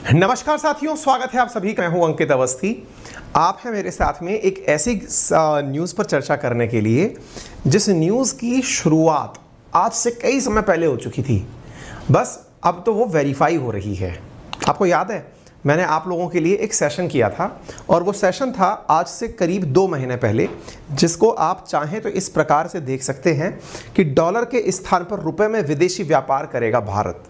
नमस्कार साथियों, स्वागत है आप सभी का। मैं हूं अंकित अवस्थी। आप हैं मेरे साथ में एक ऐसी न्यूज़ पर चर्चा करने के लिए जिस न्यूज़ की शुरुआत आज से कई समय पहले हो चुकी थी, बस अब तो वो वेरीफाई हो रही है। आपको याद है, मैंने आप लोगों के लिए एक सेशन किया था और वो सेशन था आज से करीब 2 महीने पहले, जिसको आप चाहें तो इस प्रकार से देख सकते हैं कि डॉलर के स्थान पर रुपए में विदेशी व्यापार करेगा भारत।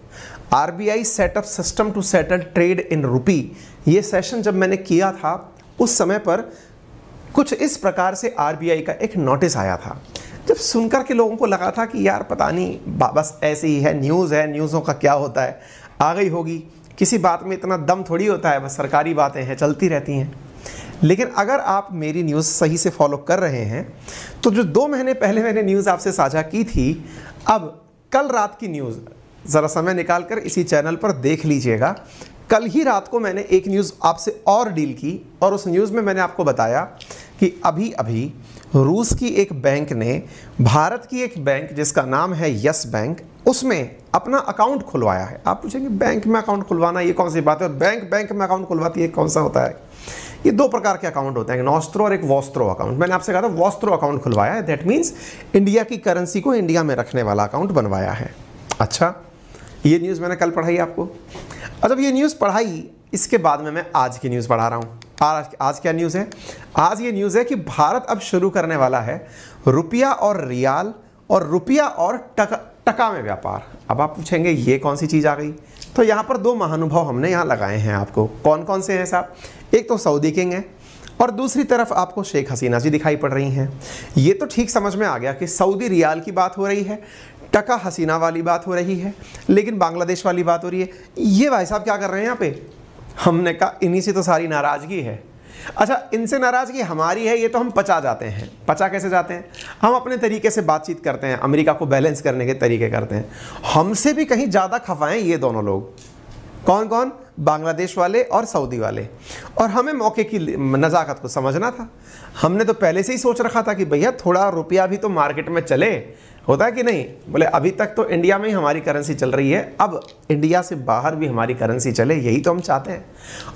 RBI setup system to settle trade in rupee. ये सेशन जब मैंने किया था उस समय पर कुछ इस प्रकार से आरबीआई का एक नोटिस आया था। जब सुनकर के लोगों को लगा था कि यार पता नहीं, बस ऐसे ही है, न्यूज़ों का क्या होता है, आ गई होगी, किसी बात में इतना दम थोड़ी होता है, बस सरकारी बातें हैं, चलती रहती हैं। लेकिन अगर आप मेरी न्यूज़ सही से फॉलो कर रहे हैं तो जो 2 महीने पहले मैंने न्यूज़ आपसे साझा की थी, अब कल रात की न्यूज़ ज़रा समय निकाल कर इसी चैनल पर देख लीजिएगा। कल ही रात को मैंने एक न्यूज़ आपसे और डील की और उस न्यूज़ में मैंने आपको बताया कि अभी अभी रूस की एक बैंक ने भारत की एक बैंक जिसका नाम है यस बैंक, उसमें अपना अकाउंट खुलवाया है। आप पूछेंगे बैंक में अकाउंट खुलवाना ये कौन सी बात है, बैंक में अकाउंट खुलवाती है, कौन सा होता है? ये 2 प्रकार के अकाउंट होते हैं, एक नॉस्ट्रो और एक वॉस्ट्रो अकाउंट। मैंने आपसे कहा था वॉस्ट्रो अकाउंट खुलवाया है, दैट मीन्स इंडिया की करेंसी को इंडिया में रखने वाला अकाउंट बनवाया है। अच्छा, ये न्यूज़ मैंने कल पढ़ाई आपको। और जब ये न्यूज़ पढ़ाई, इसके बाद में मैं आज की न्यूज़ पढ़ा रहा हूँ। आज क्या न्यूज़ है? आज ये न्यूज़ है कि भारत अब शुरू करने वाला है रुपया और रियाल और रुपया और टका में व्यापार। अब आप पूछेंगे ये कौन सी चीज़ आ गई? तो यहाँ पर 2 महानुभाव हमने यहाँ लगाए हैं आपको। कौन कौन से हैं साहब? एक तो सऊदी किंग है और दूसरी तरफ आपको शेख हसीना जी दिखाई पड़ रही हैं। ये तो ठीक समझ में आ गया कि सऊदी रियाल की बात हो रही है, टका हसीना वाली बात हो रही है, लेकिन बांग्लादेश वाली बात हो रही है। ये भाई साहब क्या कर रहे हैं यहाँ पे? हमने कहा इन्हीं से तो सारी नाराज़गी है। अच्छा, इनसे नाराज़गी हमारी है, ये तो हम पचा जाते हैं। पचा कैसे जाते हैं? हम अपने तरीके से बातचीत करते हैं, अमेरिका को बैलेंस करने के तरीके करते हैं। हमसे भी कहीं ज़्यादा खफाएं ये दोनों लोग। कौन कौन? बांग्लादेश वाले और सऊदी वाले। और हमें मौके की नज़ाकत को समझना था। हमने तो पहले से ही सोच रखा था कि भैया थोड़ा रुपया भी तो मार्केट में चले, होता है कि नहीं? बोले अभी तक तो इंडिया में ही हमारी करेंसी चल रही है, अब इंडिया से बाहर भी हमारी करेंसी चले, यही तो हम चाहते हैं।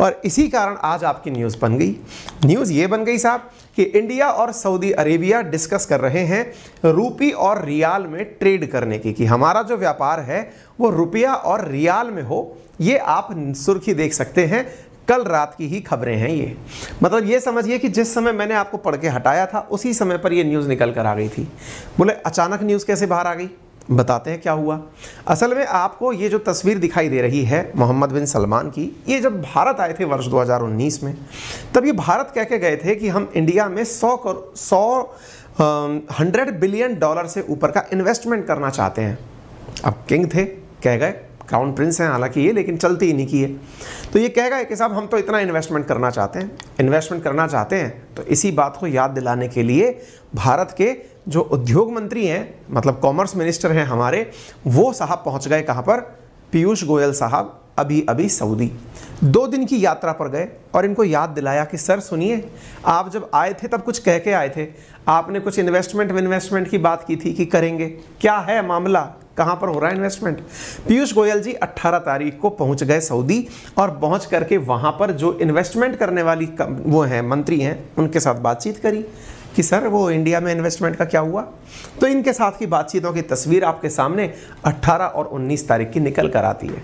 और इसी कारण आज आपकी न्यूज़ बन गई। न्यूज़ ये बन गई साहब कि इंडिया और सऊदी अरेबिया डिस्कस कर रहे हैं रूपी और रियाल में ट्रेड करने की, कि हमारा जो व्यापार है वो रुपया और रियाल में हो। ये आप सुर्खी देख सकते हैं, कल रात की ही खबरें हैं ये। मतलब ये समझिए कि जिस समय मैंने आपको पढ़ के हटाया था उसी समय पर ये न्यूज़ निकल कर आ गई थी। बोले अचानक न्यूज़ कैसे बाहर आ गई? बताते हैं क्या हुआ। असल में आपको ये जो तस्वीर दिखाई दे रही है मोहम्मद बिन सलमान की, ये जब भारत आए थे वर्ष 2019 में, तब ये भारत कह के गए थे कि हम इंडिया में 100 बिलियन डॉलर से ऊपर का इन्वेस्टमेंट करना चाहते हैं। अब किंग थे, कह गए, क्राउन प्रिंस हैं हालांकि ये, लेकिन चलती ही नहीं की है। तो ये कह गए कि साहब हम तो इतना इन्वेस्टमेंट करना चाहते हैं। तो इसी बात को याद दिलाने के लिए भारत के जो उद्योग मंत्री हैं, मतलब कॉमर्स मिनिस्टर हैं हमारे, वो साहब पहुंच गए कहाँ पर? पीयूष गोयल साहब अभी सऊदी 2 दिन की यात्रा पर गए और इनको याद दिलाया कि सर सुनिए, आप जब आए थे तब कुछ कह के आए थे, आपने कुछ इन्वेस्टमेंट की बात की थी कि करेंगे, क्या है मामला, कहाँ पर हो रहा है इन्वेस्टमेंट? पीयूष गोयल जी 18 तारीख को पहुँच गए सऊदी और पहुँच करके वहाँ पर जो इन्वेस्टमेंट करने वाली वो हैं मंत्री हैं, उनके साथ बातचीत करी कि सर वो इंडिया में इन्वेस्टमेंट का क्या हुआ। तो इनके साथ की बातचीतों की तस्वीर आपके सामने 18 और 19 तारीख की निकल कर आती है।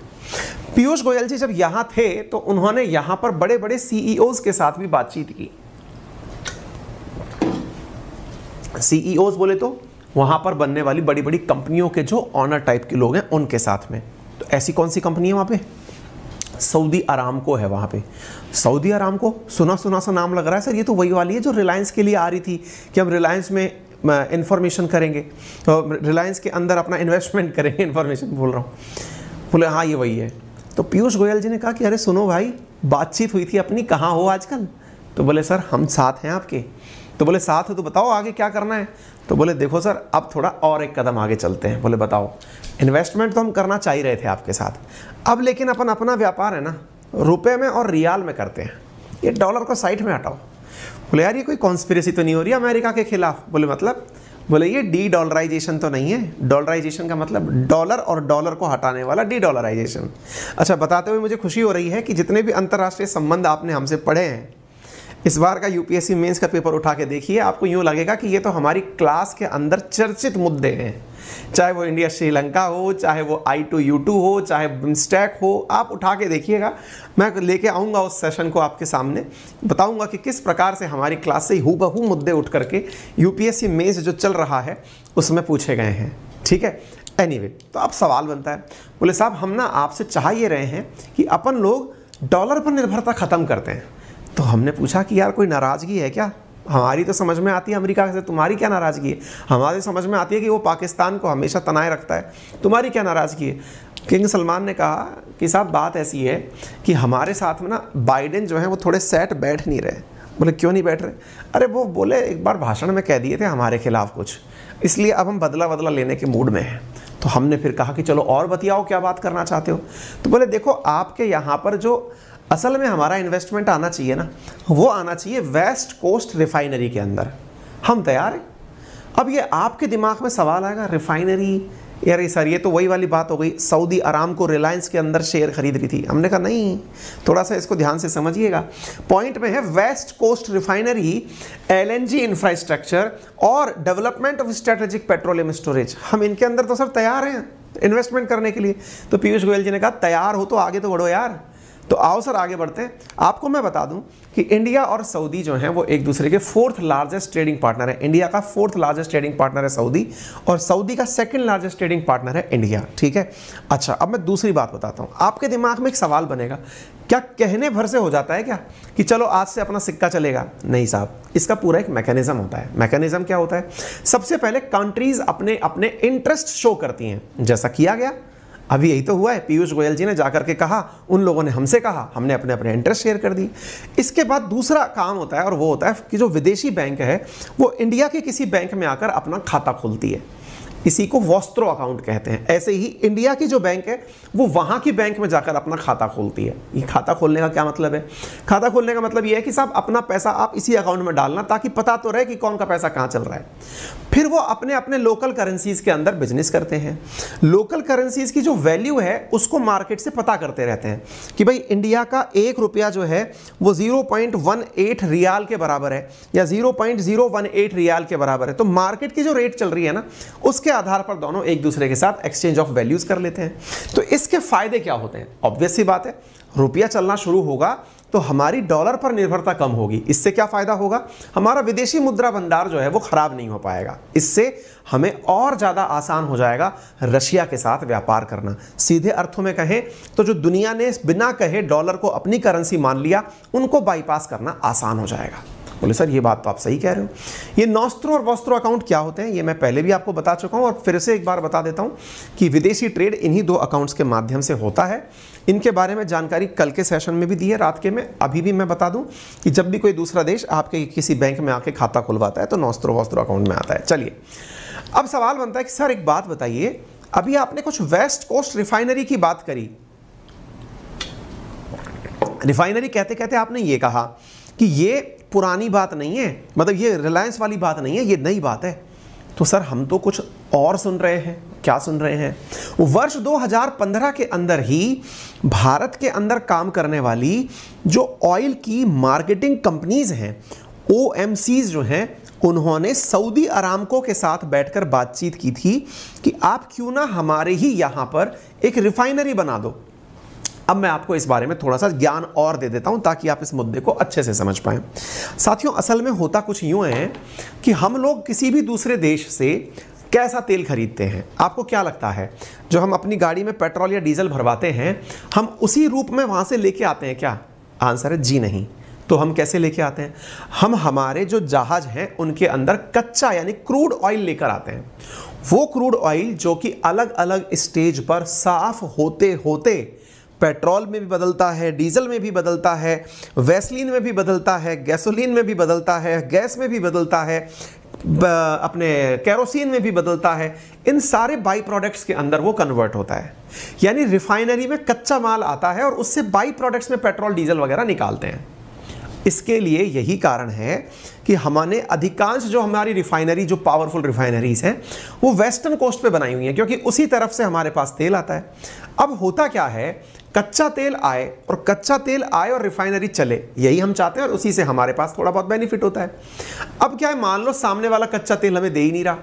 पीयूष गोयल जी जब यहाँ थे तो उन्होंने यहाँ पर बड़े बड़े सीईओज के साथ भी बातचीत की। सीईओज बोले तो वहाँ पर बनने वाली बड़ी बड़ी कंपनियों के जो ऑनर टाइप के लोग हैं उनके साथ में। तो ऐसी कौन सी कंपनी है वहाँ पे? सऊदी अरामको है वहाँ पे। सऊदी अरामको सुना सा नाम लग रहा है सर, ये तो वही वाली है जो रिलायंस के लिए आ रही थी कि हम रिलायंस में इंफॉर्मेशन करेंगे, रिलायंस के अंदर अपना इन्वेस्टमेंट करेंगे, इंफॉर्मेशन बोल रहा हूँ। बोले हाँ ये वही है। तो पीयूष गोयल जी ने कहा कि अरे सुनो भाई, बातचीत हुई थी अपनी, कहाँ हो आजकल? तो बोले सर हम साथ हैं आपके। तो बोले साथ हो तो बताओ आगे क्या करना है? तो बोले देखो सर अब थोड़ा और एक कदम आगे चलते हैं। बोले बताओ। इन्वेस्टमेंट तो हम करना चाह ही रहे थे आपके साथ, अब लेकिन अपन अपना व्यापार है ना रुपए में और रियाल में करते हैं, ये डॉलर को साइड में हटाओ। बोले यार ये कोई कॉन्स्पिरेसी तो नहीं हो रही अमेरिका के खिलाफ? बोले मतलब? बोले ये डी डॉलराइजेशन तो नहीं है। डॉलराइजेशन का मतलब डॉलर और डॉलर को हटाने वाला डी डॉलराइजेशन। अच्छा, बताते हुए मुझे खुशी हो रही है कि जितने भी अंतर्राष्ट्रीय संबंध आपने हमसे पढ़े हैं, इस बार का यूपीएससी मेंस का पेपर उठा के देखिए, आपको यूँ लगेगा कि ये तो हमारी क्लास के अंदर चर्चित मुद्दे हैं। चाहे वो इंडिया श्रीलंका हो, चाहे वो I2U2 हो, चाहे बिम्स्टेक हो, आप उठा के देखिएगा। मैं लेके आऊँगा उस सेशन को आपके सामने, बताऊँगा कि किस प्रकार से हमारी क्लास से हूबहू मुद्दे उठ करके यूपीएससी मेंस जो चल रहा है उसमें पूछे गए हैं। ठीक है, एनीवे, तो अब सवाल बनता है, बोले साहब हम ना आपसे चाह ये रहे हैं कि अपन लोग डॉलर पर निर्भरता ख़त्म करते हैं। तो हमने पूछा कि यार कोई नाराज़गी है क्या? हमारी तो समझ में आती है अमेरिका से, तुम्हारी क्या नाराज़गी है? हमारी समझ में आती है कि वो पाकिस्तान को हमेशा तनाए रखता है, तुम्हारी क्या नाराज़गी है? किंग सलमान ने कहा कि साहब बात ऐसी है कि हमारे साथ में ना बाइडेन जो है वो थोड़े सेट बैठ नहीं रहे। बोले क्यों नहीं बैठ रहे? अरे वो बोले एक बार भाषण में कह दिए थे हमारे खिलाफ कुछ, इसलिए अब हम बदला लेने के मूड में हैं। तो हमने फिर कहा कि चलो और बतियाओ, क्या बात करना चाहते हो? तो बोले देखो, आपके यहाँ पर जो असल में हमारा इन्वेस्टमेंट आना चाहिए ना, वो आना चाहिए वेस्ट कोस्ट रिफाइनरी के अंदर। हम तैयार हैं। अब ये आपके दिमाग में सवाल आएगा, रिफाइनरी यार सर ये तो वही वाली बात हो गई, सऊदी अरामको रिलायंस के अंदर शेयर खरीद रही थी। हमने कहा नहीं, थोड़ा सा इसको ध्यान से समझिएगा। पॉइंट में है west coast refinery, LNG infrastructure और development of strategic petroleum storage. हम इनके अंदर तो सर तैयार हैं इन्वेस्टमेंट करने के लिए। तो पीयूष गोयल जी ने कहा तैयार हो तो आगे तो बढ़ो यार। तो आओ सर आगे बढ़ते हैं। आपको मैं बता दूं कि इंडिया और सऊदी जो हैं वो एक दूसरे के 4th लार्जेस्ट ट्रेडिंग पार्टनर है। इंडिया का 4th लार्जेस्ट ट्रेडिंग पार्टनर है सऊदी, और सऊदी का 2nd लार्जेस्ट ट्रेडिंग पार्टनर है इंडिया। ठीक है, अच्छा अब मैं दूसरी बात बताता हूं। आपके दिमाग में एक सवाल बनेगा, क्या कहने भर से हो जाता है क्या कि चलो आज से अपना सिक्का चलेगा? नहीं साहब, इसका पूरा एक मैकेनिज्म होता है। मैकेनिज्म क्या होता है? सबसे पहले कंट्रीज अपने अपने इंटरेस्ट शो करती हैं, जैसा किया गया अभी यही तो हुआ है। पीयूष गोयल जी ने जाकर के कहा, उन लोगों ने हमसे कहा, हमने अपने अपने इंटरेस्ट शेयर कर दी। इसके बाद दूसरा काम होता है, और वो होता है कि जो विदेशी बैंक है वो इंडिया के किसी बैंक में आकर अपना खाता खोलती है। इसी को वॉस्त्रो अकाउंट कहते हैं। ऐसे ही इंडिया की जो बैंक है वो वहाँ की बैंक में जाकर अपना खाता खोलती है। ये खाता खोलने का क्या मतलब है? खाता खोलने का मतलब ये है कि साहब अपना पैसा आप इसी अकाउंट में डालना, ताकि पता तो रहे कि कौन का पैसा कहाँ चल रहा है। फिर वो अपने अपने लोकल करेंसीज के अंदर बिजनेस करते हैं। लोकल करेंसीज की जो वैल्यू है उसको मार्केट से पता करते रहते हैं कि भाई इंडिया का 1 रुपया जो है वो 0.18 रियाल के बराबर है या 0.018 रियाल के बराबर है। तो मार्केट की जो रेट चल रही है ना, उसके आधार पर दोनों एक दूसरे के साथ एक्सचेंज ऑफ वैल्यूज कर लेते हैं। तो इसके फायदे क्या होते हैं? ऑब्वियस सी बात है, रुपया चलना शुरू होगा तो हमारी डॉलर पर निर्भरता कम होगी। इससे क्या फायदा होगा? हमारा विदेशी मुद्रा भंडार जो है वो खराब नहीं हो पाएगा। इससे हमें और ज्यादा आसान हो जाएगा रशिया के साथ व्यापार करना। सीधे अर्थों में कहें तो जो दुनिया ने बिना कहे डॉलर को अपनी करेंसी मान लिया, उनको बाईपास करना आसान हो जाएगा। बोले सर ये बात तो आप सही कह रहे हो। ये नॉस्त्रो और वॉस्त्रो अकाउंट क्या होते हैं ये मैं पहले भी आपको बता चुका हूं, और फिर से एक बार बता देता हूं कि विदेशी ट्रेड इन्हीं 2 अकाउंट्स के माध्यम से होता है। इनके बारे में जानकारी कल के सेशन में भी दी है, रात के में। अभी भी मैं बता दूं कि जब भी कोई दूसरा देश आपके किसी बैंक में आके खाता खुलवाता है तो नॉस्त्रो वॉस्त्रो अकाउंट में आता है। चलिए अब सवाल बनता है कि सर एक बात बताइए, अभी आपने कुछ वेस्ट कोस्ट रिफाइनरी की बात करी। रिफाइनरी कहते कहते आपने ये कहा कि ये पुरानी बात नहीं है, मतलब ये रिलायंस वाली बात नहीं है, ये नई बात है। तो सर हम तो कुछ और सुन रहे हैं। क्या सुन रहे हैं? वर्ष 2015 के अंदर ही भारत के अंदर काम करने वाली जो ऑयल की मार्केटिंग कंपनीज हैं, OMCs जो हैं, उन्होंने सऊदी अरामको के साथ बैठकर बातचीत की थी कि आप क्यों ना हमारे ही यहां पर एक रिफाइनरी बना दो। अब मैं आपको इस बारे में थोड़ा सा ज्ञान और दे देता हूं ताकि आप इस मुद्दे को अच्छे से समझ पाएं। साथियों, असल में होता कुछ यूं है कि हम लोग किसी भी दूसरे देश से कैसा तेल खरीदते हैं। आपको क्या लगता है, जो हम अपनी गाड़ी में पेट्रोल या डीजल भरवाते हैं, हम उसी रूप में वहां से लेके आते हैं क्या? आंसर है जी नहीं। तो हम कैसे लेके आते हैं? हम हमारे जो जहाज हैं उनके अंदर कच्चा यानी क्रूड ऑयल लेकर आते हैं। वो क्रूड ऑयल जो कि अलग अलग स्टेज पर साफ होते होते पेट्रोल में भी बदलता है, डीजल में भी बदलता है, वैसलीन में भी बदलता है, गैसोलीन में भी बदलता है, गैस में भी बदलता है, अपने केरोसिन में भी बदलता है। इन सारे बाई प्रोडक्ट्स के अंदर वो कन्वर्ट होता है। यानी रिफाइनरी में कच्चा माल आता है और उससे बाई प्रोडक्ट्स में पेट्रोल डीजल वगैरह निकालते हैं। इसके लिए यही कारण है कि हमने अधिकांश जो हमारी रिफाइनरी, जो पावरफुल रिफाइनरीज हैं, वो वेस्टर्न कोस्ट पे बनाई हुई हैं, क्योंकि उसी तरफ से हमारे पास तेल आता है। अब होता क्या है, कच्चा तेल आए और रिफाइनरी चले, यही हम चाहते हैं, और उसी से हमारे पास थोड़ा बहुत बेनिफिट होता है। अब क्या है, मान लो सामने वाला कच्चा तेल हमें दे ही नहीं रहा,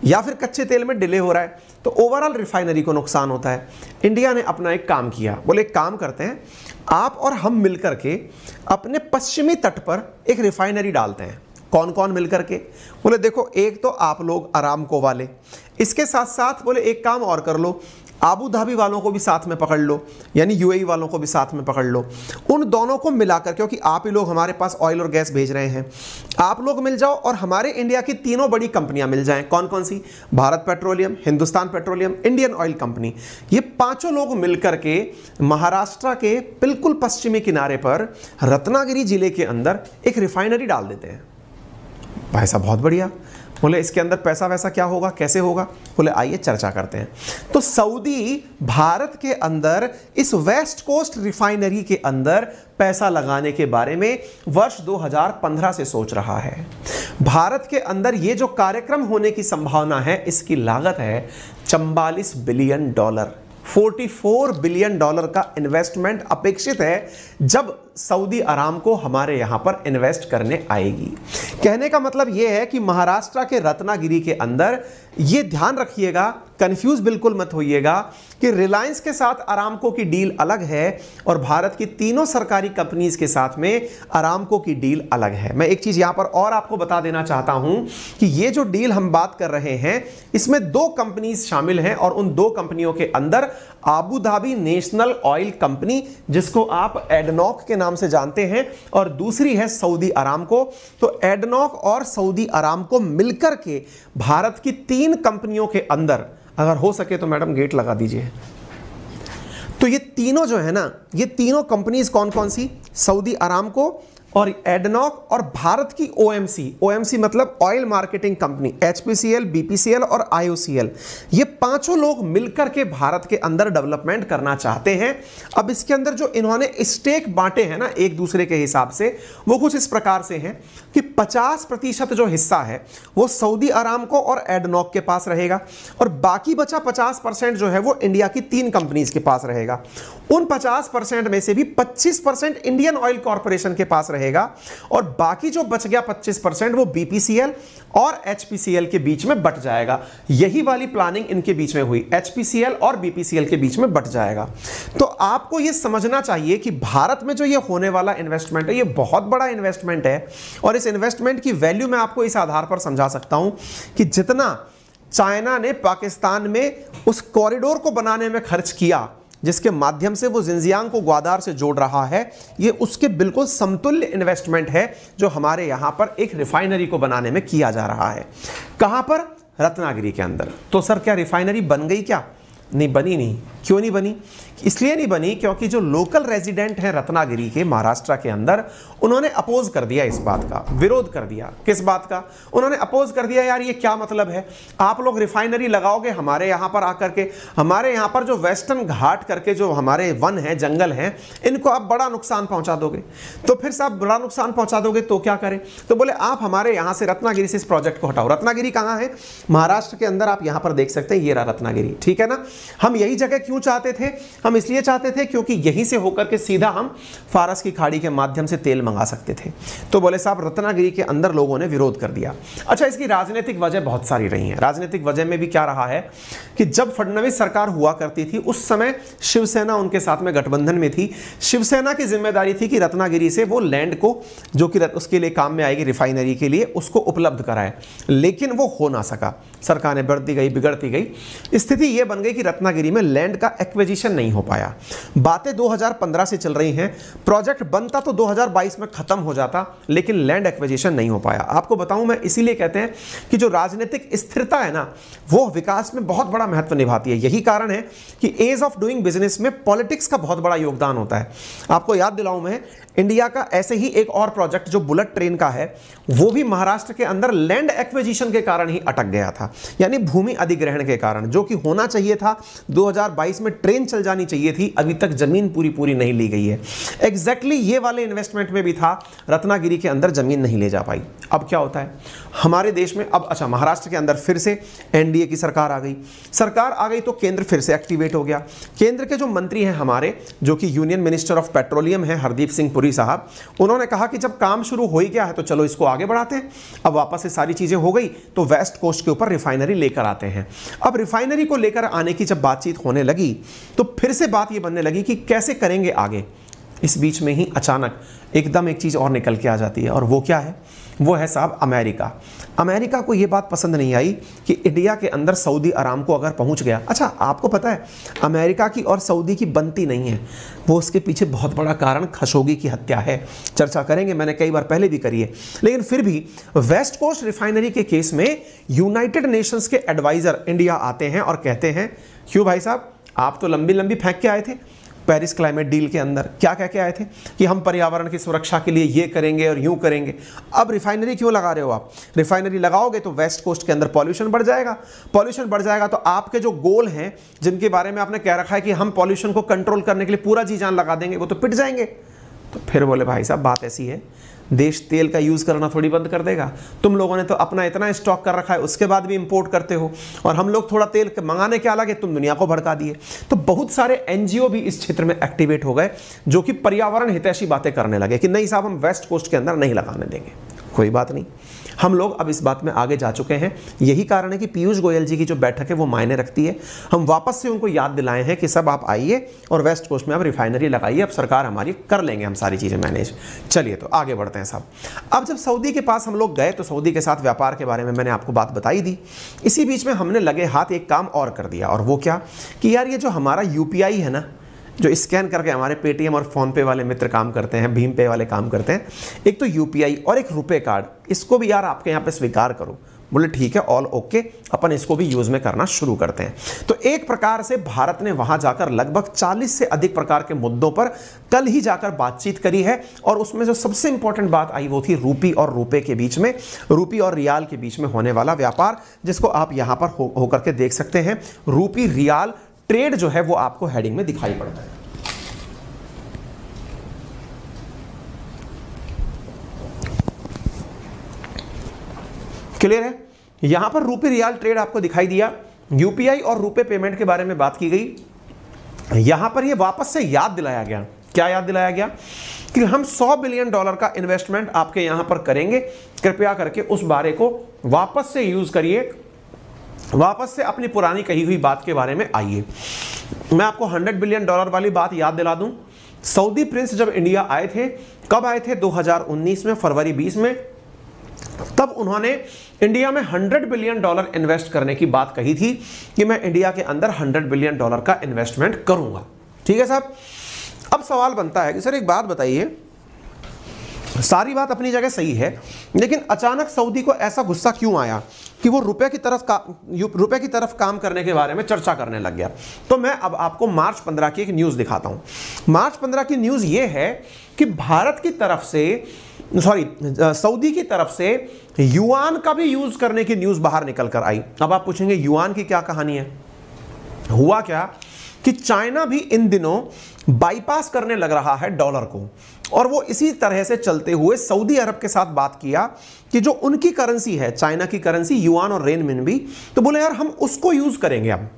या फिर कच्चे तेल में डिले हो रहा है, तो ओवरऑल रिफाइनरी को नुकसान होता है। इंडिया ने अपना एक काम किया, बोले एक काम करते हैं, आप और हम मिलकर के अपने पश्चिमी तट पर एक रिफाइनरी डालते हैं। कौन कौन मिलकर के? बोले देखो, एक तो आप लोग अरामको वाले, इसके साथ साथ बोले एक काम और कर लो, आबू धाबी वालों को भी साथ में पकड़ लो, यानी यूएई वालों को भी साथ में पकड़ लो। उन दोनों को मिलाकर, क्योंकि आप ही लोग हमारे पास ऑयल और गैस भेज रहे हैं, आप लोग मिल जाओ और हमारे इंडिया की तीनों बड़ी कंपनियां मिल जाएं। कौन कौन सी? Bharat Petroleum, Hindustan Petroleum, Indian Oil company. ये पांचों लोग मिलकर के महाराष्ट्र के बिल्कुल पश्चिमी किनारे पर रत्नागिरी जिले के अंदर एक रिफाइनरी डाल देते हैं। भाई साहब बहुत बढ़िया। बोले इसके अंदर पैसा वैसा क्या होगा, कैसे होगा? बोले आइए चर्चा करते हैं। तो सऊदी भारत के अंदर इस वेस्ट कोस्ट रिफाइनरी के अंदर पैसा लगाने के बारे में वर्ष 2015 से सोच रहा है। भारत के अंदर ये जो कार्यक्रम होने की संभावना है, इसकी लागत है 44 बिलियन डॉलर। 44 बिलियन डॉलर का इन्वेस्टमेंट अपेक्षित है जब सऊदी अरामको हमारे यहां पर इन्वेस्ट करने आएगी। कहने का मतलब यह है कि महाराष्ट्र के रत्नागिरी के अंदर ये ध्यान रखिएगा, कंफ्यूज बिल्कुल मत होइएगा कि रिलायंस के साथ अरामको की डील अलग है और भारत की तीनों सरकारी कंपनीज के साथ में अरामको की डील अलग है। मैं एक चीज यहां पर और आपको बता देना चाहता हूं कि ये जो डील हम बात कर रहे हैं, इसमें 2 कंपनीज शामिल हैं और उन 2 कंपनियों के अंदर Abu Dhabi national oil company, जिसको आप एडनॉक के नाम से जानते हैं, और दूसरी है सऊदी अरामको। तो एडनॉक और सऊदी अरामको मिलकर के भारत की 3 कंपनियों के अंदर, अगर हो सके तो मैडम गेट लगा दीजिए। तो ये तीनों जो है ना, ये तीनों कंपनीज कौन कौन सी? सऊदी अरामको और एडनॉक और भारत की ओएमसी मतलब oil marketing company, HPCL, BPCL और आईओसीएल, ये पांचों लोग मिलकर के भारत के अंदर डेवलपमेंट करना चाहते हैं। अब इसके अंदर जो इन्होंने स्टेक बांटे हैं ना एक दूसरे के हिसाब से, वो कुछ इस प्रकार से हैं कि 50% जो हिस्सा है वो सऊदी अरामको और एडनॉक के पास रहेगा, और बाकी बचा 50% जो है वो इंडिया की 3 कंपनीज के पास रहेगा। उन 50% में से भी 25% इंडियन ऑयल कॉर्पोरेशन के पास रहेगा, और बाकी जो बच गया 25% वो बीपीसीएल और एचपीसीएल के बीच में बट जाएगा। यही वाली प्लानिंग इनके बीच में हुई, एचपीसीएल और बीपीसीएल के बीच में बट जाएगा। तो आपको यह समझना चाहिए कि भारत में जो ये होने वाला इन्वेस्टमेंट है, ये बहुत बड़ा इन्वेस्टमेंट है, और इस इन्वेस्टमेंट की वैल्यू मैं आपको इस आधार पर समझा सकता हूं कि जितना चाइना ने पाकिस्तान में उस कॉरिडोर को बनाने में खर्च किया, जिसके माध्यम से वो जिंजियांग को ग्वादार से जोड़ रहा है, ये उसके बिल्कुल समतुल्य इन्वेस्टमेंट है जो हमारे यहां पर एक रिफाइनरी को बनाने में किया जा रहा है। कहां पर? रत्नागिरी के अंदर। तो सर क्या रिफाइनरी बन गई क्या? नहीं बनी नहीं। क्यों नहीं बनी? इसलिए नहीं बनी क्योंकि जो लोकल रेजिडेंट हैं रत्नागिरी के, महाराष्ट्र के अंदर, उन्होंने अपोज कर दिया इस बात का, विरोध कर दिया। किस बात का? उन्होंने अपोज कर दिया, यार ये क्या मतलब है, आप लोग रिफाइनरी लगाओगे हमारे यहाँ पर आकर के, हमारे यहाँ पर जो वेस्टर्न घाट करके जो हमारे वन है, जंगल हैं, इनको आप बड़ा नुकसान पहुंचा दोगे। तो फिर साहब बड़ा नुकसान पहुंचा दोगे तो क्या करें? तो बोले आप हमारे यहाँ से रत्नागिरी से इस प्रोजेक्ट को हटाओ। रत्नागिरी कहाँ है? महाराष्ट्र के अंदर, आप यहाँ पर देख सकते हैं, ये रहा रत्नागिरी, ठीक है ना। हम यही जगह क्यों चाहते थे? हम इसलिए चाहते थे क्योंकि यहीं से होकर के सीधा हम फारस की खाड़ी के माध्यम से तेल मंगा सकते थे। तो बोले साहब रत्नागिरी के अंदर लोगों ने विरोध कर दिया। अच्छा, इसकी राजनीतिक वजह बहुत सारी रही है। राजनीतिक वजह में भी क्या रहा है कि जब फडणवीस सरकार हुआ करती थी, उस समय शिवसेना उनके साथ में गठबंधन में थी। शिवसेना की जिम्मेदारी थी कि रत्नागिरी से वो लैंड को, जो कि उसके लिए काम में आएगी रिफाइनरी के लिए, उसको उपलब्ध कराए, लेकिन वो हो ना सका। सरकार ने बढ़ती गई, बिगड़ती गई, स्थिति ये बन गई कि रत्नागिरी में लैंड का एक्विजिशन नहीं हो पाया। बातें 2015 से चल रही हैं, प्रोजेक्ट बनता तो 2022 में खत्म हो जाता, लेकिन लैंड एक्विजिशन नहीं हो पाया। आपको बताऊं, मैं इसीलिए कहते हैं कि जो राजनीतिक स्थिरता है ना, वो विकास में बहुत बड़ा महत्व निभाती है। यही कारण है कि एज ऑफ डूइंग बिजनेस में पॉलिटिक्स का बहुत बड़ा योगदान होता है। आपको याद दिलाऊं मैं, इंडिया का ऐसे ही एक और प्रोजेक्ट जो बुलेट ट्रेन का है, वो भी महाराष्ट्र के अंदर लैंड एक्विजिशन के कारण ही अटक गया था, यानी भूमि अधिग्रहण के कारण, जो कि होना चाहिए था 2022 2022 में ट्रेन चल जानी चाहिए थी, अभी तक जमीन पूरी नहीं ली गई है। एग्जैक्टली ये वाले इन्वेस्टमेंट में भी था, रत्नागिरी के अंदर जमीन नहीं ले जा पाई। अब क्या होता है हमारे देश में, अब अच्छा महाराष्ट्र के अंदर फिर से एनडीए की सरकार आ गई तो केंद्र फिर से एक्टिवेट हो गया। केंद्र के जो मंत्री हैं हमारे, जो कि यूनियन मिनिस्टर ऑफ पेट्रोलियम है हरदीप सिंह पुरी साहब, उन्होंने कहा कि जब काम शुरू हो ही गया है तो चलो इसको आगे बढ़ाते हैं। अब वापस से सारी चीजें हो गई तो वेस्ट कोस्ट के ऊपर रिफाइनरी लेकर आते हैं। अब रिफाइनरी को लेकर आने की जब बातचीत होने लगी तो फिर से बात ये बनने लगी कि कैसे करेंगे आगे। इस बीच में ही अचानक एकदम एक चीज और निकल के आ जाती है, और वो क्या है? वो है साहब अमेरिका। अमेरिका को ये बात पसंद नहीं आई कि इंडिया के अंदर सऊदी अरामको अगर पहुंच गया। अच्छा आपको पता है अमेरिका की और सऊदी की बनती नहीं है, वो उसके पीछे बहुत बड़ा कारण खशोगी की हत्या है। चर्चा करेंगे, मैंने कई बार पहले भी करी है। लेकिन फिर भी वेस्ट कोस्ट रिफाइनरी के केस में यूनाइटेड नेशंस के एडवाइजर इंडिया आते हैं और कहते हैं, क्यों भाई साहब, आप तो लंबी लंबी फेंक के आए थे पेरिस क्लाइमेट डील के अंदर, क्या कह के आए थे कि हम पर्यावरण की सुरक्षा के लिए ये करेंगे और यूं करेंगे। अब रिफाइनरी क्यों लगा रहे हो आप? रिफाइनरी लगाओगे तो वेस्ट कोस्ट के अंदर पॉल्यूशन बढ़ जाएगा तो आपके जो गोल हैं जिनके बारे में आपने कह रखा है कि हम पॉल्यूशन को कंट्रोल करने के लिए पूरा जी जान लगा देंगे, वो तो पिट जाएंगे। तो फिर बोले भाई साहब बात ऐसी है, देश तेल का यूज करना थोड़ी बंद कर देगा? तुम लोगों ने तो अपना इतना स्टॉक कर रखा है, उसके बाद भी इंपोर्ट करते हो, और हम लोग थोड़ा तेल मंगाने के लगे तुम दुनिया को भड़का दिए। तो बहुत सारे एनजीओ भी इस क्षेत्र में एक्टिवेट हो गए जो कि पर्यावरण हितैषी बातें करने लगे कि नहीं साहब हम वेस्ट कोस्ट के अंदर नहीं लगाने देंगे। कोई बात नहीं, हम लोग अब इस बात में आगे जा चुके हैं। यही कारण है कि पीयूष गोयल जी की जो बैठक है वो मायने रखती है। हम वापस से उनको याद दिलाए हैं कि सब आप आइए और वेस्ट कोस्ट में अब रिफाइनरी लगाइए, अब सरकार हमारी कर लेंगे हम सारी चीज़ें मैनेज। चलिए तो आगे बढ़ते हैं साहब। अब जब सऊदी के पास हम लोग गए तो सऊदी के साथ व्यापार के बारे में मैंने आपको बात बताई दी। इसी बीच में हमने लगे हाथ एक काम और कर दिया, और वो क्या कि यार ये जो हमारा यूपीआई है ना, जो स्कैन करके हमारे पेटीएम और फोन पे वाले मित्र काम करते हैं, भीम पे वाले काम करते हैं, एक तो यूपीआई और एक रुपए कार्ड, इसको भी यार आपके यहाँ पे स्वीकार करो। बोले ठीक है, ऑल ओके, अपन इसको भी यूज में करना शुरू करते हैं। तो एक प्रकार से भारत ने वहां जाकर लगभग 40 से अधिक प्रकार के मुद्दों पर कल ही जाकर बातचीत करी है, और उसमें जो सबसे इंपॉर्टेंट बात आई वो थी रूपी और रुपए के बीच में, रूपी और रियाल के बीच में होने वाला व्यापार, जिसको आप यहां पर होकर के देख सकते हैं। रूपी रियाल ट्रेड जो है वो आपको हेडिंग में दिखाई पड़ता है। क्लियर है? यहां पर रूपी रियाल ट्रेड आपको दिखाई दिया, यूपीआई और रुपए पेमेंट के बारे में बात की गई। यहां पर ये वापस से याद दिलाया गया, क्या याद दिलाया गया कि हम $100 बिलियन का इन्वेस्टमेंट आपके यहां पर करेंगे, कृपया करके उस बारे को वापस से यूज करिए, वापस से अपनी पुरानी कही हुई बात के बारे में आइए। मैं आपको $100 बिलियन वाली बात याद दिला दूं। सऊदी प्रिंस जब इंडिया आए थे, कब आए थे? 2019 में, फरवरी 20 में। तब उन्होंने इंडिया में $100 बिलियन इन्वेस्ट करने की बात कही थी कि मैं इंडिया के अंदर $100 बिलियन का इन्वेस्टमेंट करूंगा। ठीक है साहब। अब सवाल बनता है कि सर एक बात बताइए, सारी बात अपनी जगह सही है, लेकिन अचानक सऊदी को ऐसा गुस्सा क्यों आया कि वो रुपए की तरफ काम करने के बारे में चर्चा करने लग गया? तो मैं अब आपको मार्च 15 की एक न्यूज़ दिखाता हूं। मार्च 15 की न्यूज़ ये है कि भारत की तरफ से, सऊदी की तरफ से युआन का भी यूज करने की न्यूज़ बाहर निकल कर आई। अब आप पूछेंगे युआन की क्या कहानी है? हुआ क्या कि चाइना भी इन दिनों बाईपास करने लग रहा है डॉलर को, और वो इसी तरह से चलते हुए सऊदी अरब के साथ बात किया कि जो उनकी करेंसी है, चाइना की करेंसी युआन और रेनमिनबी, तो बोले यार हम उसको यूज करेंगे, अब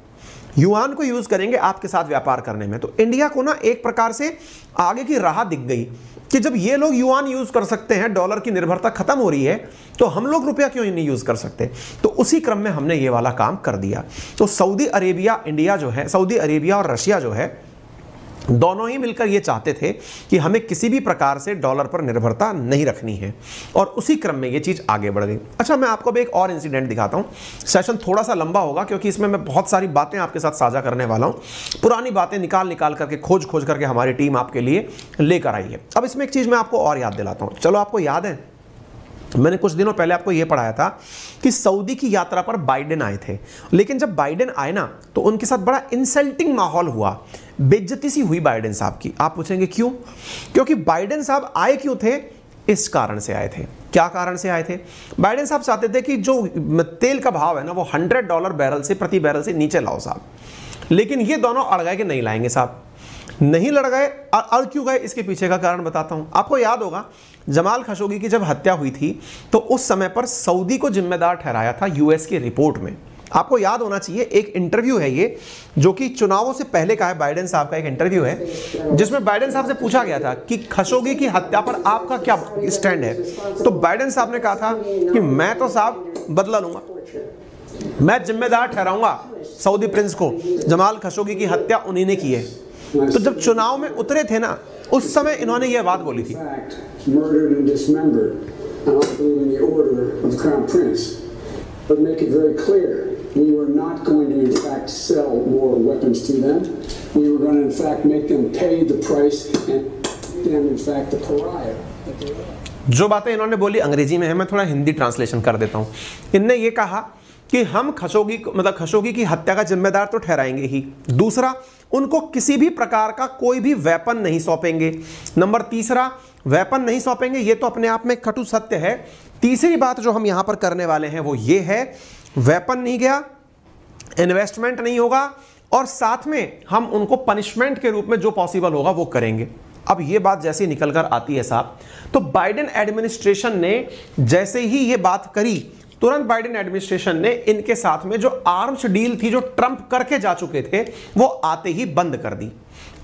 युआन को यूज करेंगे आपके साथ व्यापार करने में। तो इंडिया को ना एक प्रकार से आगे की राह दिख गई कि जब ये लोग युआन यूज कर सकते हैं, डॉलर की निर्भरता खत्म हो रही है, तो हम लोग रुपया क्यों नहीं यूज कर सकते? तो उसी क्रम में हमने ये वाला काम कर दिया। तो सऊदी अरेबिया, इंडिया जो है, सऊदी अरेबिया और रशिया जो है, दोनों ही मिलकर ये चाहते थे कि हमें किसी भी प्रकार से डॉलर पर निर्भरता नहीं रखनी है, और उसी क्रम में ये चीज़ आगे बढ़ गई। अच्छा, मैं आपको भी एक और इंसिडेंट दिखाता हूँ। सेशन थोड़ा सा लंबा होगा क्योंकि इसमें मैं बहुत सारी बातें आपके साथ साझा करने वाला हूँ। पुरानी बातें निकाल करके, खोज करके हमारी टीम आपके लिए लेकर आई है। अब इसमें एक चीज़ मैं आपको और याद दिलाता हूँ। चलो, आपको याद है मैंने कुछ दिनों पहले आपको यह पढ़ाया था कि सऊदी की यात्रा पर बाइडेन आए थे, लेकिन जब बाइडेन आए ना तो उनके साथ बड़ा इंसल्टिंग माहौल हुआ, बेइज्जती सी हुई बाइडेन साहब की। आप पूछेंगे क्यों? क्योंकि बाइडेन साहब आए क्यों थे? इस कारण से आए थे। क्या कारण से आए थे? बाइडेन साहब चाहते थे कि जो तेल का भाव है ना वो $100 बैरल से, प्रति बैरल से नीचे लाओ साहब। लेकिन ये दोनों अड़ गए कि नहीं लाएंगे साहब, नहीं लड़ गए। अड़ क्यों गए, इसके पीछे का कारण बताता हूं। आपको याद होगा जमाल खशोगी की जब हत्या हुई थी तो उस समय पर सऊदी को जिम्मेदार ठहराया था यूएस की रिपोर्ट में। आपको याद होना चाहिए, एक इंटरव्यू है ये जो कि चुनावों से पहले का है, बाइडेन साहब का एक इंटरव्यू है जिसमें बाइडेन साहब से पूछा गया था कि खशोगी की हत्या पर आपका क्या स्टैंड है। तो बाइडेन साहब ने कहा था कि मैं तो साहब बदला लूंगा, मैं जिम्मेदार ठहराऊंगा सऊदी प्रिंस को, जमाल खशोगी की हत्या उन्हीं ने की है। तो जब चुनाव में उतरे थे ना, उस समय इन्होंने ये बात बोली थी। But make it very clear, we were not going to in fact sell more weapons to them. We were going to in fact make them pay the price and make them in fact the pariah that they are. जो बातें इन्होंने बोली अंग्रेजी में है, मैं थोड़ा Hindi translation कर देता हूँ। इनने ये कहा कि हम खशोगी मतलब खशोगी की हत्या का जिम्मेदार तो ठहराएंगे ही, दूसरा उनको किसी भी प्रकार का कोई भी वेपन नहीं सौंपेंगे, नंबर तीसरा वेपन नहीं सौंपेंगे, ये तो अपने आप में कटु सत्य है। तीसरी बात जो हम यहां पर करने वाले हैं वो ये है, वेपन नहीं गया, इन्वेस्टमेंट नहीं होगा, और साथ में हम उनको पनिशमेंट के रूप में जो पॉसिबल होगा वो करेंगे। अब ये बात जैसे ही निकल कर आती है साहब, तो बाइडेन एडमिनिस्ट्रेशन ने जैसे ही ये बात करी, तुरंत बाइडेन एडमिनिस्ट्रेशन ने इनके साथ में जो आर्म्स डील थी जो ट्रंप करके जा चुके थे वो आते ही बंद कर दी।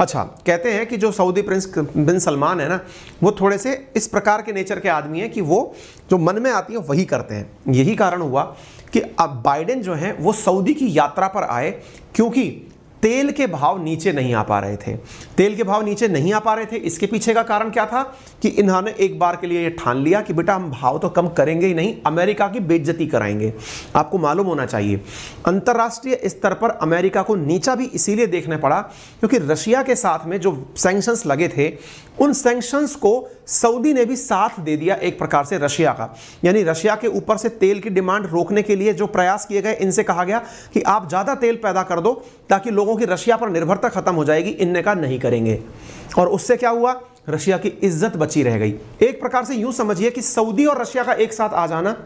अच्छा, कहते हैं कि जो सऊदी प्रिंस बिन सलमान है ना, वो थोड़े से इस प्रकार के नेचर के आदमी हैं कि वो जो मन में आती है वही करते हैं। यही कारण हुआ कि अब बाइडेन जो हैं वो सऊदी की यात्रा पर आए, क्योंकि तेल के भाव नीचे नहीं आ पा रहे थे। तेल के भाव नीचे नहीं आ पा रहे थे, इसके पीछे का कारण क्या था कि इन्होंने एक बार के लिए ये ठान लिया कि बेटा हम भाव तो कम करेंगे ही नहीं, अमेरिका की बेइज्जती कराएंगे। आपको मालूम होना चाहिए अंतर्राष्ट्रीय स्तर पर अमेरिका को नीचा भी इसीलिए देखने पड़ा क्योंकि रशिया के साथ में जो सैंक्शंस लगे थे उन सैंक्शंस को सऊदी ने भी साथ दे दिया एक प्रकार से रशिया का। यानी रशिया के ऊपर से तेल की डिमांड रोकने के लिए जो प्रयास किए गए, इनसे कहा गया कि आप ज़्यादा तेल पैदा कर दो ताकि लोगों की रशिया पर निर्भरता खत्म हो जाएगी। इनने कहा नहीं करेंगे, और उससे क्या हुआ, रशिया की इज्जत बची रह गई। एक प्रकार से यूं समझिए कि सऊदी और रशिया का एक साथ आ जाना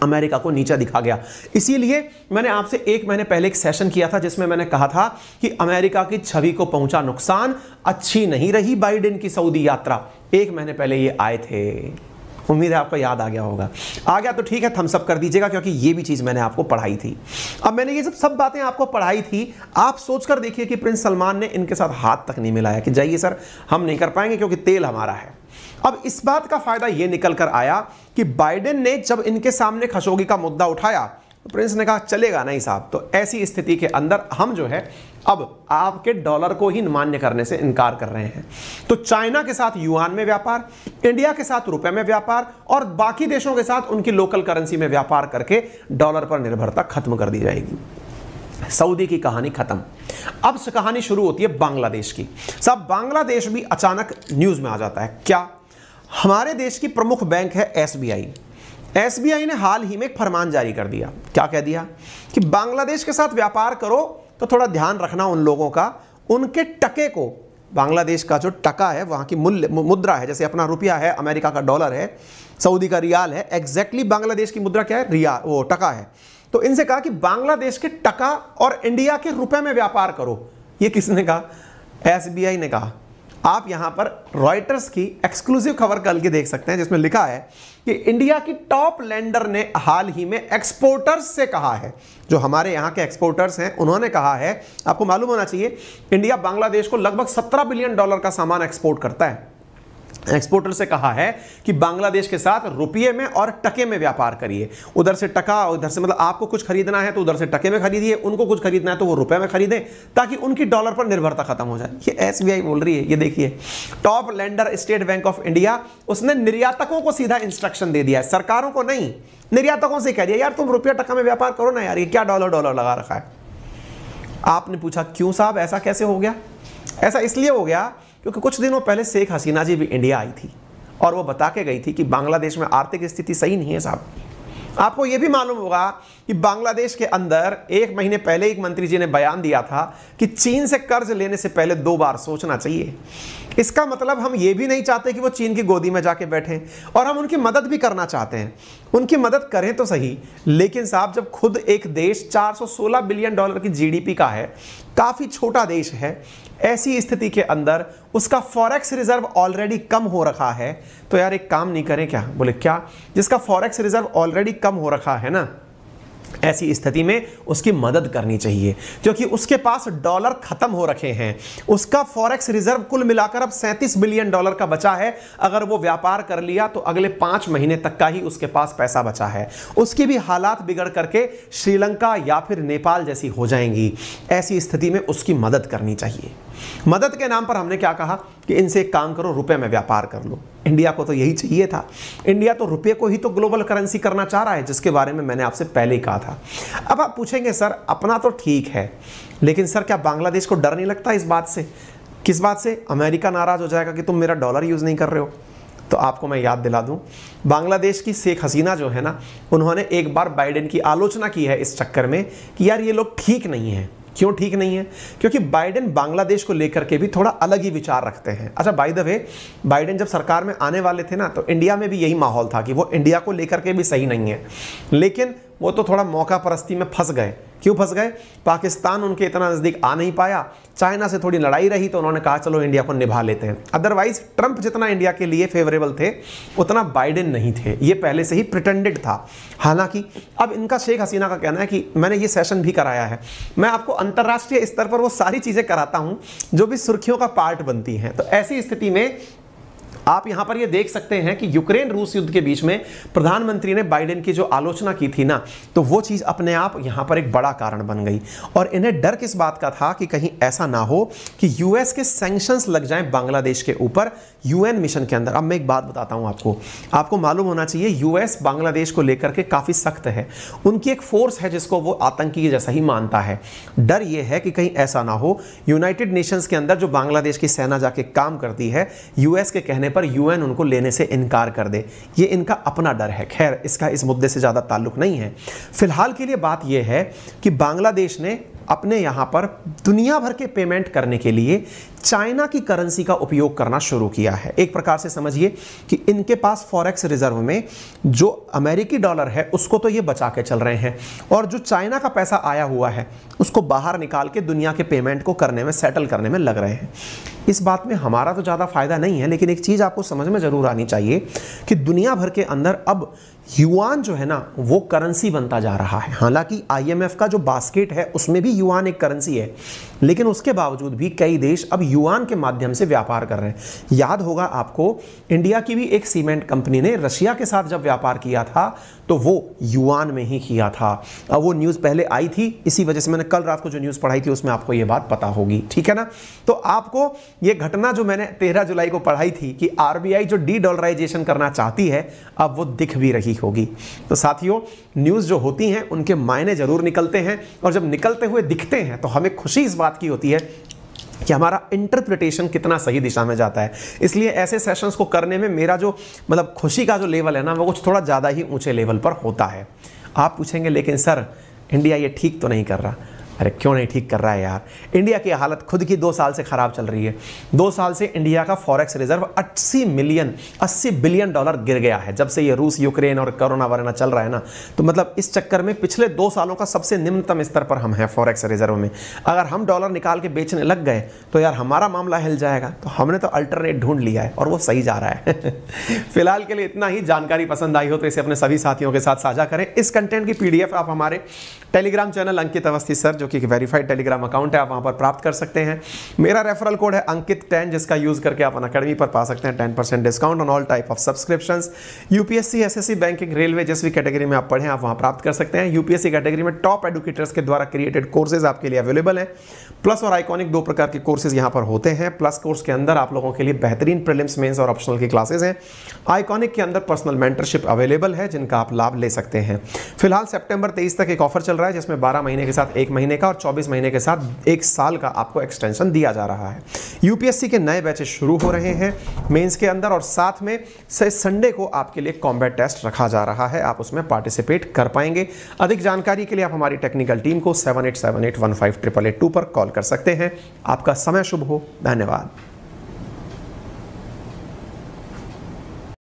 अमेरिका को नीचा दिखा गया। इसीलिए मैंने आपसे एक महीने पहले एक सेशन किया था जिसमें मैंने कहा था कि अमेरिका की छवि को पहुंचा नुकसान, अच्छी नहीं रही बाइडेन की सऊदी यात्रा। एक महीने पहले ये आए थे, उम्मीद है आपको याद आ गया होगा। आ गया तो ठीक है, थम्स अप कर दीजिएगा क्योंकि ये भी चीज़ मैंने आपको पढ़ाई थी। अब मैंने ये सब बातें आपको पढ़ाई थी, आप सोचकर देखिए कि प्रिंस सलमान ने इनके साथ हाथ तक नहीं मिलाया कि जाइए सर हम नहीं कर पाएंगे क्योंकि तेल हमारा है। अब इस बात का फायदा ये निकल कर आया कि बाइडेन ने जब इनके सामने खशोगी का मुद्दा उठाया तो प्रिंस ने कहा चलेगा नहीं साहब। तो ऐसी स्थिति के अंदर हम जो है अब आपके डॉलर को ही मान्य करने से इनकार कर रहे हैं। तो चाइना के साथ युआन में व्यापार, इंडिया के साथ रुपए में व्यापार और बाकी देशों के साथ उनकी लोकल करेंसी में व्यापार करके डॉलर पर निर्भरता खत्म कर दी जाएगी। सऊदी की कहानी खत्म। अब से कहानी शुरू होती है बांग्लादेश की। साहब बांग्लादेश भी अचानक न्यूज में आ जाता है। क्या? हमारे देश की प्रमुख बैंक है एसबीआई। एसबीआई ने हाल ही में एक फरमान जारी कर दिया। क्या कह दिया कि बांग्लादेश के साथ व्यापार करो तो थोड़ा ध्यान रखना उन लोगों का, उनके टके को, बांग्लादेश का जो टका है वहां की मुद्रा है, जैसे अपना रुपया है, अमेरिका का डॉलर है, सऊदी का रियाल है, एग्जैक्टली बांग्लादेश की मुद्रा क्या है, रियाल, वो टका है। तो इनसे कहा कि बांग्लादेश के टका और इंडिया के रुपए में व्यापार करो। ये किसने कहा? एसबीआई ने कहा। आप यहां पर रॉयटर्स की एक्सक्लूसिव खबर कल की देख सकते हैं जिसमें लिखा है कि इंडिया की टॉप लेंडर ने हाल ही में एक्सपोर्टर्स से कहा है, जो हमारे यहां के एक्सपोर्टर्स हैं उन्होंने कहा है, आपको मालूम होना चाहिए इंडिया बांग्लादेश को लगभग $17 बिलियन का सामान एक्सपोर्ट करता है। एक्सपोर्टर से कहा है कि बांग्लादेश के साथ रुपये में और टके में व्यापार करिए। उधर से टका, उधर से मतलब आपको कुछ खरीदना है तो उधर से टके में खरीदिए, उनको कुछ खरीदना है तो वो रुपए में खरीदें ताकि उनकी डॉलर पर निर्भरता खत्म हो जाए। ये एसबीआई बोल रही है। ये देखिए, top lender state bank of India, उसने निर्यातकों को सीधा इंस्ट्रक्शन दे दिया है, सरकारों को नहीं, निर्यातकों से कह दिया यार तुम रुपया टका में व्यापार करो ना यार, ये क्या डॉलर लगा रखा है। आपने पूछा क्यों साहब ऐसा कैसे हो गया? ऐसा इसलिए हो गया क्योंकि कुछ दिनों पहले शेख हसीना जी भी इंडिया आई थी और वो बता के गई थी कि बांग्लादेश में आर्थिक स्थिति सही नहीं है साहब। आपको ये भी मालूम होगा कि बांग्लादेश के अंदर एक महीने पहले एक मंत्री जी ने बयान दिया था कि चीन से कर्ज लेने से पहले 2 बार सोचना चाहिए। इसका मतलब हम ये भी नहीं चाहते कि वो चीन की गोदी में जाके बैठें, और हम उनकी मदद भी करना चाहते हैं। उनकी मदद करें तो सही, लेकिन साहब जब खुद एक देश $416 बिलियन की जीडीपी का है, काफ़ी छोटा देश है, ऐसी स्थिति के अंदर उसका फॉरेक्स रिजर्व ऑलरेडी कम हो रखा है, तो यार एक काम नहीं करें क्या? बोले क्या? जिसका फॉरेक्स रिजर्व ऑलरेडी कम हो रखा है ना, ऐसी स्थिति में उसकी मदद करनी चाहिए, क्योंकि उसके पास डॉलर खत्म हो रखे हैं। उसका फॉरेक्स रिजर्व कुल मिलाकर अब 37 बिलियन डॉलर का बचा है। अगर वो व्यापार कर लिया तो अगले 5 महीने तक का ही उसके पास पैसा बचा है। उसकी भी हालात बिगड़ करके श्रीलंका या फिर नेपाल जैसी हो जाएंगी। ऐसी स्थिति में उसकी मदद करनी चाहिए। मदद के नाम पर हमने क्या कहा कि इनसे एक काम करो, रुपए में व्यापार कर लो। इंडिया को तो यही चाहिए था। इंडिया तो रुपये को ही तो ग्लोबल करेंसी करना चाह रहा है, जिसके बारे में मैंने आपसे पहले ही कहा था। अब आप पूछेंगे सर अपना तो ठीक है, लेकिन सर क्या बांग्लादेश को डर नहीं लगता इस बात से? किस बात से? अमेरिका नाराज हो जाएगा कि तुम मेरा डॉलर यूज नहीं कर रहे हो। तो आपको मैं याद दिला दूं, बांग्लादेश की शेख हसीना जो है ना, उन्होंने एक बार बाइडेन की आलोचना की है इस चक्कर में कि यार ये लोग ठीक नहीं है। क्यों ठीक नहीं है? क्योंकि बाइडेन बांग्लादेश को लेकर के भी थोड़ा अलग ही विचार रखते हैं। अच्छा, बाय द वे, बाइडेन जब सरकार में आने वाले थे ना, तो इंडिया में भी यही माहौल था कि वो इंडिया को लेकर के भी सही नहीं है, लेकिन वो तो थोड़ा मौका परस्ती में फंस गए। क्यों फंस गए? पाकिस्तान उनके इतना नज़दीक आ नहीं पाया, चाइना से थोड़ी लड़ाई रही, तो उन्होंने कहा चलो इंडिया को निभा लेते हैं। अदरवाइज ट्रंप जितना इंडिया के लिए फेवरेबल थे उतना बाइडेन नहीं थे, ये पहले से ही प्रिटेंडेड था। हालांकि अब इनका शेख हसीना का कहना है कि मैंने ये सेशन भी कराया है, मैं आपको अंतर्राष्ट्रीय स्तर पर वो सारी चीज़ें कराता हूँ जो भी सुर्खियों का पार्ट बनती हैं। तो ऐसी स्थिति में आप यहां पर ये देख सकते हैं कि यूक्रेन रूस युद्ध के बीच में प्रधानमंत्री ने बाइडेन की जो आलोचना की थी ना, तो वो चीज अपने आप यहां पर एक बड़ा कारण बन गई। और इन्हें डर किस बात का था कि कहीं ऐसा ना हो कि यूएस के सैंक्शंस लग जाएं बांग्लादेश के ऊपर यूएन मिशन के अंदर। अब मैं एक बात बताता हूं आपको मालूम होना चाहिए, यूएस बांग्लादेश को लेकर के काफी सख्त है। उनकी एक फोर्स है जिसको वो आतंकी के जैसा ही मानता है। डर ये है कि कहीं ऐसा ना हो यूनाइटेड नेशंस के अंदर जो बांग्लादेश की सेना जाके काम करती है, यूएस के कहने पर यूएन उनको लेने से इनकार कर दे। ये इनका अपना डर है। खैर, इसका इस मुद्दे से ज्यादा ताल्लुक नहीं है। फिलहाल के लिए बात यह है कि बांग्लादेश ने अपने यहां पर दुनिया भर के पेमेंट करने के लिए चाइना की करेंसी का उपयोग करना शुरू किया है। एक प्रकार से समझिए कि इनके पास फॉरेक्स रिजर्व में जो अमेरिकी डॉलर है उसको तो ये बचा के चल रहे हैं, और जो चाइना का पैसा आया हुआ है उसको बाहर निकाल के दुनिया के पेमेंट को करने में, सेटल करने में लग रहे हैं। इस बात में हमारा तो ज़्यादा फायदा नहीं है, लेकिन एक चीज़ आपको समझ में ज़रूर आनी चाहिए कि दुनिया भर के अंदर अब युआन जो है ना वो करेंसी बनता जा रहा है। हालांकि आईएमएफ का जो बास्केट है उसमें भी युआन एक करेंसी है, लेकिन उसके बावजूद भी कई देश अब युआन के माध्यम से व्यापार कर रहे हैं। याद होगा आपको, इंडिया की भी एक सीमेंट कंपनी ने रशिया के साथ जब व्यापार किया था तो वो युआन में ही किया था। अब वो न्यूज़ पहले आई थी, इसी वजह से मैंने कल रात को जो न्यूज़ पढ़ाई थी उसमें आपको ये बात पता होगी, ठीक है ना। तो आपको ये घटना जो मैंने 13 जुलाई को पढ़ाई थी कि आरबीआई जो डी डॉलराइजेशन करना चाहती है, अब वो दिख भी रही होगी। तो साथियों, न्यूज़ जो होती हैं उनके मायने जरूर निकलते हैं, और जब निकलते हुए दिखते हैं तो हमें खुशी इस बात की होती है कि हमारा इंटरप्रिटेशन कितना सही दिशा में जाता है। इसलिए ऐसे सेशंस को करने में मेरा जो मतलब खुशी का जो लेवल है ना, वो कुछ थोड़ा ज़्यादा ही ऊंचे लेवल पर होता है। आप पूछेंगे लेकिन सर इंडिया ये ठीक तो नहीं कर रहा। अरे क्यों नहीं ठीक कर रहा है यार? इंडिया की हालत खुद की 2 साल से खराब चल रही है। 2 साल से इंडिया का फॉरेक्स रिजर्व 80 बिलियन डॉलर गिर गया है। जब से ये रूस यूक्रेन और कोरोना वगैरह चल रहा है ना, तो मतलब इस चक्कर में पिछले 2 सालों का सबसे निम्नतम स्तर पर हम हैं फॉरेक्स रिजर्व में। अगर हम डॉलर निकाल के बेचने लग गए तो यार हमारा मामला हिल जाएगा। तो हमने तो अल्टरनेट ढूंढ लिया है और वो सही जा रहा है। फिलहाल के लिए इतना ही। जानकारी पसंद आई हो तो इसे अपने सभी साथियों के साथ साझा करें। इस कंटेंट की PDF आप हमारे टेलीग्राम चैनल अंकित अवस्थी सर, जो कि एक वेरीफाइड टेलीग्राम अकाउंट है, आप वहां पर प्राप्त कर सकते हैं। मेरा रेफरल कोड है अंकित10, जिसका यूज करके आप अनअकैडमी पर पा सकते हैं 10% discount on all type of subscriptions. UPSC, SSC, banking, railway, जिस भी कैटेगरी में आप पढ़ें आप वहां प्राप्त कर सकते हैं। यूपीएससी कैटेगरी में टॉप एडुकेटर्स के द्वारा क्रिएटेड कोर्सेज आपके लिए अवेलेबल हैं। प्लस और आइकॉनिक 2 प्रकार के कोर्सेज यहाँ पर होते हैं। प्लस कोर्स के अंदर आप लोगों के लिए बेहतरीन प्रीलिम्स, मेंस और ऑप्शनल की क्लासेज हैं। आइकॉनिक के अंदर पर्सनल मेंटरशिप अवेलेबल है जिनका आप लाभ ले सकते हैं। फिलहाल सितंबर 23 तक एक ऑफर चल रहा है जिसमें 12 महीने के साथ 1 महीने का और 24 महीने के साथ 1 साल का आपको एक्सटेंशन दिया जा रहा है। यूपीएससी के नए बैचेस शुरू हो रहे हैं मेंस के अंदर, और साथ में संडे को आपके लिए कॉम्बैट टेस्ट रखा जा रहा है, आप उसमें पार्टिसिपेट कर पाएंगे। अधिक जानकारी के लिए आप हमारी टेक्निकल टीम को 7878158882 पर कॉल कर सकते हैं। आपका समय शुभ हो। धन्यवाद।